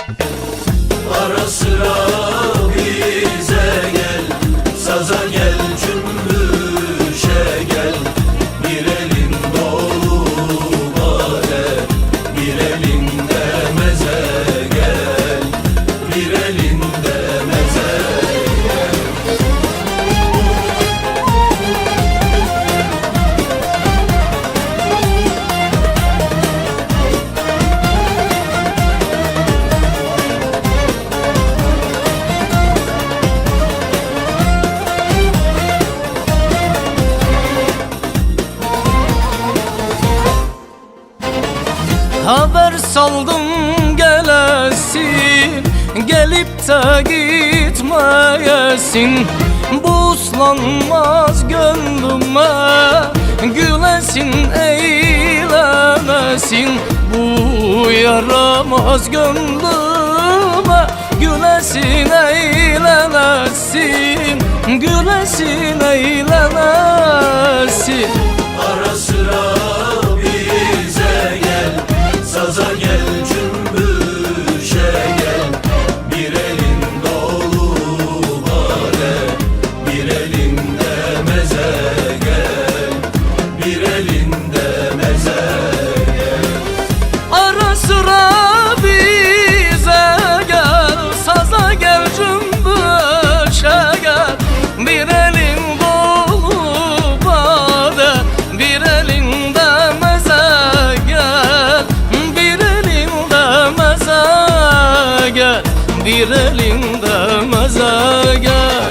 Ara sıra bize gel, saza gel, cümbüşe gel. Bir elin dolu bade, bir elinde meze gel, bir elinde meze gel. Haber saldım gelesin, gelip de gitmeyesin. Bu uslanmaz gönlüme gülesin, eğlenesin. Bu yaramaz gönlüme gülesin, eğlenesin. Gülesin, eğlenesin. Ara sıra bize gel, saza gel, cümbüşe gel. Bir elin dolu bade, bir elinde meze gel, bir elinde meze gel. Ara sıra bize gel, saza gel, cümbüşe gel. Bir elin dolu bade, bir elinde meze gel, bir elinde meze gel, bir elinde meze gel.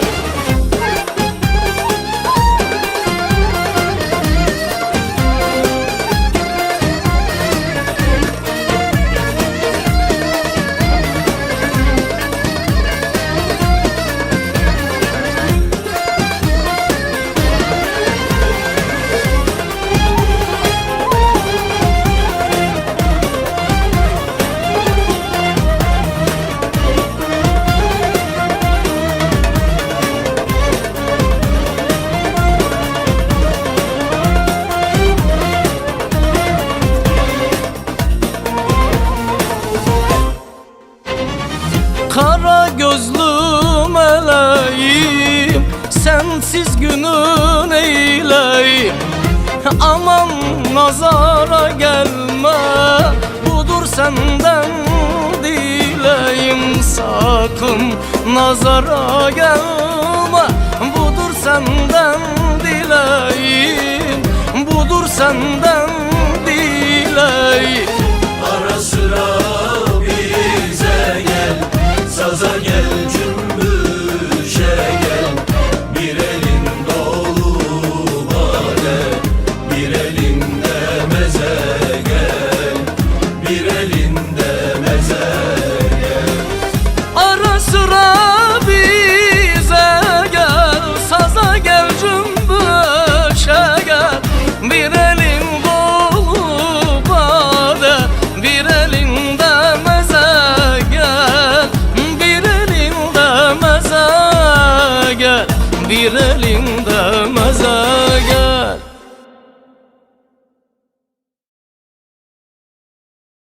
Kara gözlü meleğim, sensiz günün eyleyim. Aman nazara gelme, budur senden dileğim. Sakın nazara gelme, budur senden dileğim. Budur senden dileğim. Ara sıra bize gel, saza gel, cümbüşe gel. Bir elin dolu bade, bir elinde meze gel, bir elinde meze gel. Ara sıra bize gel, saza gel, cümbüşe gel. Bir elin dolu bade, bir elinde meze gel, bir elinde meze gel, bir elinde